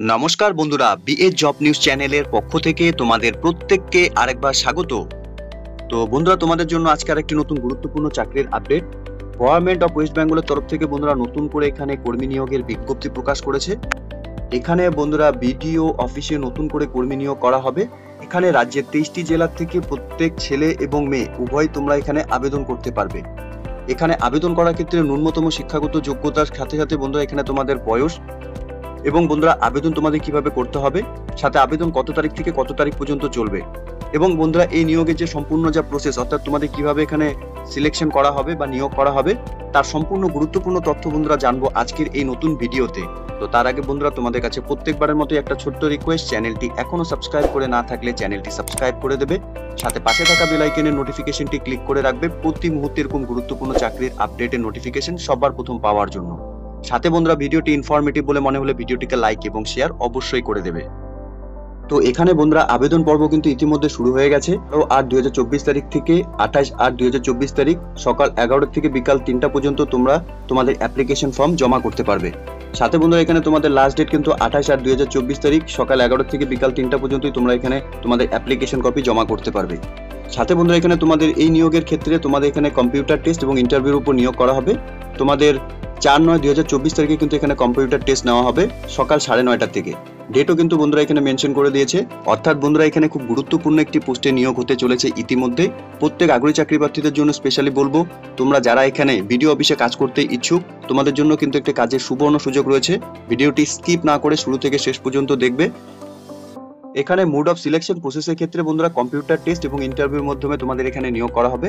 নমস্কার বন্ধুরা, BA job news চ্যানেলের পক্ষ থেকে তোমাদের প্রত্যেককে আরেকবার স্বাগত। তো বন্ধুরা, তোমাদের জন্য আজকে আরেকটি নতুন গুরুত্বপূর্ণ চাকরির আপডেট। গভর্নমেন্ট অফ ওয়েস্ট বেঙ্গলের তরফ থেকে বন্ধুরা নতুন করে এখানে কর্মী নিয়োগের বিজ্ঞপ্তি প্রকাশ করেছে। এখানে বন্ধুরা বিডিও অফিসে নতুন করে কর্মী নিয়োগ করা হবে। এখানে রাজ্যের 23টি জেলা থেকে প্রত্যেক ছেলে এবং মেয়ে উভয় তোমরা এখানে আবেদন করতে পারবে। এখানে আবেদন করার ক্ষেত্রে ন্যূনতম শিক্ষাগত যোগ্যতার সাথে সাথে বন্ধুরা এখানে তোমাদের বয়স এবং বন্ধুরা আবেদন তোমাদের কিভাবে করতে হবে, সাথে আবেদন কত তারিখ থেকে কত তারিখ পর্যন্ত চলবে, এবং বন্ধুরা এই নিয়োগের যে সম্পূর্ণ যা প্রসেস, অর্থাৎ তোমাদের কিভাবে এখানে সিলেকশন করা হবে বা নিয়োগ করা হবে, তার সম্পূর্ণ গুরুত্বপূর্ণ তথ্য বন্ধুরা জানবো আজকের এই নতুন ভিডিওতে। তো তার আগে বন্ধুরা তোমাদের কাছে প্রত্যেকবারের মতো একটা ছোট্ট রিকোয়েস্ট, চ্যানেলটি এখনো সাবস্ক্রাইব করে না থাকলে চ্যানেলটি সাবস্ক্রাইব করে দেবে, সাথে পাশে থাকা বেল আইকনের নোটিফিকেশনটি ক্লিক করে রাখবে প্রতি মুহূর্তে এরকম গুরুত্বপূর্ণ চাকরির আপডেটের নোটিফিকেশন সবার প্রথম পাওয়ার জন্য। সাথে বন্ধুরা ভিডিওটি ইনফরমেটিভ বলে মনে হলে ভিডিওটিকে লাইক এবং শেয়ার অবশ্যই করে দেবে। তো এখানে বন্ধুরা আবেদন পর্ব কিন্তু ইতিমধ্যে শুরু হয়ে গেছে। 8/2024 তারিখ থেকে 28/8/2024 তারিখ সকাল 11টা থেকে বিকাল 3টা পর্যন্ত তোমরা তোমাদের অ্যাপ্লিকেশন ফর্ম জমা করতে পারবে। সাথে বন্ধুরা এখানে তোমাদের লাস্ট ডেট কিন্তু 28/8/2024 তারিখ সকাল 11টা থেকে বিকাল 3টা পর্যন্তই তোমরা এখানে তোমাদের অ্যাপ্লিকেশন কপি জমা করতে পারবে। সাথে বন্ধুরা এখানে তোমাদের এই নিয়োগের ক্ষেত্রে তোমাদের এখানে কম্পিউটার টেস্ট এবং ইন্টারভিউর উপর নিয়োগ করা হবে। তোমাদের 4/9/2024 তারিখে কিন্তু এখানে কম্পিউটার টেস্ট নেওয়া হবে সকাল 9:30টা থেকে। ডেটও কিন্তু বন্ধুরা এখানে মেনশন করে দিয়েছে। অর্থাৎ বন্ধুরা এখানে খুব গুরুত্বপূর্ণ একটি পোস্টে নিয়োগ হতে চলেছে ইতিমধ্যে। প্রত্যেক আগ্রহী চাকরি প্রার্থীদের জন্য স্পেশালি বলবো, তোমরা যারা এখানে বিডিও অফিসে কাজ করতে ইচ্ছুক, তোমাদের জন্য কিন্তু একটি কাজের সুবর্ণ সুযোগ রয়েছে। ভিডিওটি স্কিপ না করে শুরু থেকে শেষ পর্যন্ত দেখবে। এখানে মোড অফ সিলেকশন প্রসেসের ক্ষেত্রে বন্ধুরা কম্পিউটার টেস্ট এবং ইন্টারভিউর মাধ্যমে তোমাদের এখানে নিয়োগ করা হবে।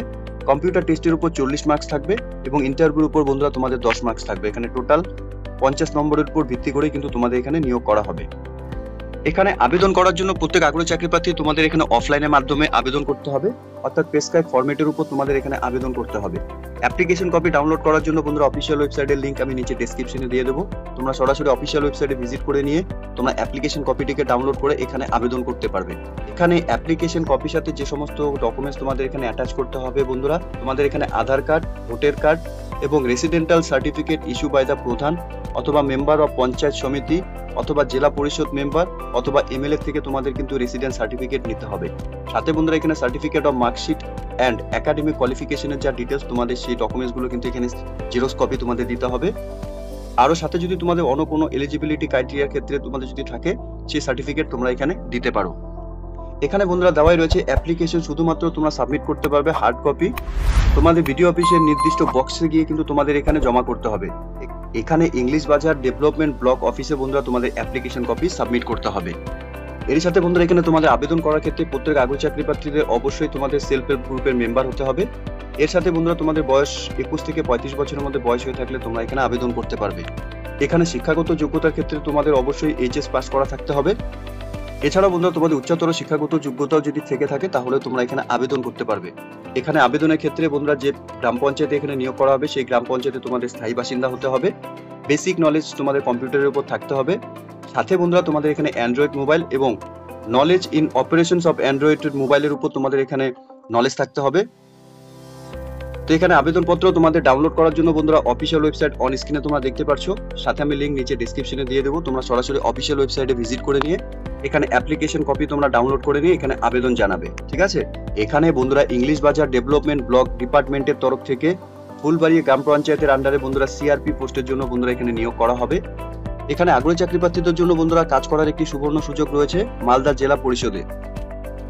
কম্পিউটার টেস্টের উপর 40 মার্কস থাকবে এবং ইন্টারভিউর উপর বন্ধুরা তোমাদের 10 মার্কস থাকবে। এখানে টোটাল 50 নম্বরের উপর ভিত্তি করে কিন্তু তোমাদের এখানে নিয়োগ করা হবে। এখানে আবেদন করার জন্য প্রত্যেক আগ্রহী চাকরি প্রার্থী তোমাদের এখানে অফলাইনের মাধ্যমে আবেদন করতে হবে, অর্থাৎ প্রেসক্রাইব ফরম্যাটের উপর তোমাদের এখানে আবেদন করতে হবে। অ্যাপ্লিকেশন কপি ডাউনলোড করার জন্য বন্ধুরা অফিসিয়াল ওয়েবসাইটের লিংক আমি নিচে ডেসক্রিপশনে দিয়ে দেবো। তোমরা সরাসরি অফিসিয়াল ওয়েবসাইটে ভিজিট করে নিয়ে তোমরা অ্যাপ্লিকেশন কপিটিকে ডাউনলোড করে এখানে আবেদন করতে পারবে। এখানে অ্যাপ্লিকেশন কপির সাথে যে সমস্ত ডকুমেন্টস তোমাদের এখানে অ্যাটাচ করতে হবে বন্ধুরা, তোমাদের এখানে আধার কার্ড, ভোটার কার্ড এবং residential certificate issue by the প্রধান অথবা মেম্বার অফ পঞ্চায়েত সমিতি অথবা জেলা পরিষদ মেম্বার অথবা এমএলএ থেকে তোমাদের কিন্তু রেসিডেন্স সার্টিফিকেট নিতে হবে। সাথে বন্ধুরা এখানে certificate of marksheet and academic কোয়ালিফিকেশনের যা ডিটেলস তোমাদের সেই ডকুমেন্টসগুলো কিন্তু এখানে জেরক্স কপি তোমাদের দিতে হবে। আরও সাথে যদি তোমাদের অন্য কোনো এলিজিবিলিটি ক্রাইটেরিয়ার ক্ষেত্রে তোমাদের যদি থাকে, সেই সার্টিফিকেট তোমরা এখানে দিতে পারো। এখানে বন্ধুরা দেওয়াই রয়েছে অ্যাপ্লিকেশন শুধুমাত্র তোমরা সাবমিট করতে পারবে হার্ড কপি। তোমাদের ভিডিও অফিসের নির্দিষ্ট বক্সে গিয়ে কিন্তু তোমাদের এখানে জমা করতে হবে। এখানে ইংলিশ বাজার ডেভেলপমেন্ট ব্লক অফিসে বন্ধুরা তোমাদের অ্যাপ্লিকেশন কপি সাবমিট করতে হবে। এর সাথে বন্ধুরা এখানে তোমাদের আবেদন করার ক্ষেত্রে প্রত্যেক আগ্রহী চাকরি প্রার্থীদের অবশ্যই তোমাদের সেলফ হেল্প গ্রুপের মেম্বার হতে হবে। এর সাথে বন্ধুরা তোমাদের বয়স 21 থেকে 35 বছরের মধ্যে বয়স হয়ে থাকলে তোমরা এখানে আবেদন করতে পারবে। এখানে শিক্ষাগত যোগ্যতার ক্ষেত্রে তোমাদের অবশ্যই এইচএস পাস করা থাকতে হবে। এছাড়াও বন্ধুরা তোমাদের উচ্চতর শিক্ষাগত যোগ্যতাও যদি থেকে থাকে তাহলে তোমরা এখানে আবেদন করতে পারবে। এখানে আবেদনের ক্ষেত্রে বন্ধুরা যে গ্রাম পঞ্চায়েতে এখানে নিয়োগ করা হবে সেই গ্রাম পঞ্চায়েতে তোমাদের স্থায়ী বাসিন্দা হতে হবে। বেসিক নলেজ তোমাদের কম্পিউটারের উপর থাকতে হবে। সাথে বন্ধুরা তোমাদের এখানে অ্যান্ড্রয়েড মোবাইল এবং knowledge in operations of Android মোবাইলের উপর তোমাদের এখানে নলেজ থাকতে হবে। তো এখানে আবেদনপত্র তোমাদের ডাউনলোড করার জন্য বন্ধুরা অফিসিয়াল ওয়েবসাইট অন স্ক্রিনে তোমরা দেখতে পাচ্ছ, সাথে আমি লিংক নিচে ডেসক্রিপশনে দিয়ে দেবো। তোমরা সরাসরি অফিসিয়াল ওয়েবসাইটে ভিজিট করে নিয়ে এখানে অ্যাপ্লিকেশন কপি তোমরা ডাউনলোড করে নিয়ে এখানে আবেদন জানাবে। ঠিক আছে, এখানে বন্ধুরা ইংলিশ বাজার ডেভেলপমেন্ট ব্লক ডিপার্টমেন্টের তরফ থেকে ফুলবাড়ি গ্রাম পঞ্চায়েতের আন্ডারে বন্ধুরা সিআরপি পোস্টের জন্য বন্ধুরা এখানে নিয়োগ করা হবে। এখানে আগ্রহী চাকরি প্রার্থীদের জন্য বন্ধুরা কাজ করার একটি সুবর্ণ সুযোগ রয়েছে মালদা জেলা পরিষদে।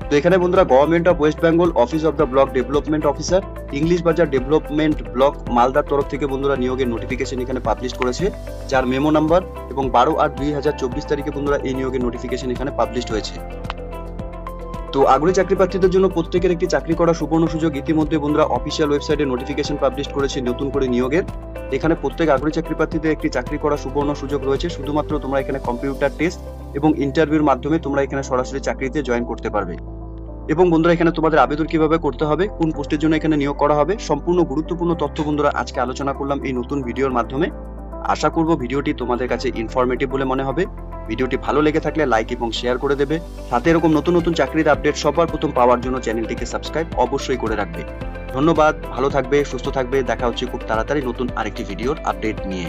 তো এখানে বন্ধুরা government of West Bengal office of the block development officer English বাজার ডেভেলপমেন্ট ব্লক মালদার তরফ থেকে বন্ধুরা নিয়োগের নোটিফিকেশন এখানে পাবলিশ করেছে, যার মেমো নাম্বার এবং 12/8/2024 তারিখে বন্ধুরা এই নিয়োগের নোটিফিকেশন এখানে পাবলিশ হয়েছে। তো আগ্রহী চাকরি প্রার্থীদের জন্য প্রত্যেকের একটি চাকরি করার সুবর্ণ সুযোগ ইতিমধ্যে বন্ধুরা অফিসিয়াল ওয়েবসাইটে নোটিফিকেশন পাবলিশ করেছে নতুন করে নিয়োগের। এখানে প্রত্যেক আগ্রহী চাকরি প্রার্থীদের একটি চাকরি করার সুবর্ণ সুযোগ রয়েছে। শুধুমাত্র তোমরা এখানে কম্পিউটার টেস্ট এবং ইন্টারভিউর মাধ্যমে তোমরা এখানে সরাসরি চাকরিতে জয়েন করতে পারবে। এবং বন্ধুরা এখানে তোমাদের আবেদন কিভাবে করতে হবে, কোন পোস্টের জন্য এখানে নিয়োগ করা হবে, সম্পূর্ণ গুরুত্বপূর্ণ তথ্য বন্ধুরা আজকে আলোচনা করলাম এই নতুন ভিডিওর মাধ্যমে। আশা করব ভিডিওটি তোমাদের কাছে ইনফরমেটিভ বলে মনে হবে। ভিডিওটি ভালো লেগে থাকলে লাইক এবং শেয়ার করে দেবে। সাথে এরকম নতুন নতুন চাকরির আপডেট সবার প্রথম পাওয়ার জন্য চ্যানেলটিকে সাবস্ক্রাইব অবশ্যই করে রাখবে। ধন্যবাদ, ভালো থাকবে, সুস্থ থাকবে। দেখা হচ্ছে খুব তাড়াতাড়ি নতুন আরেকটি ভিডিওর আপডেট নিয়ে।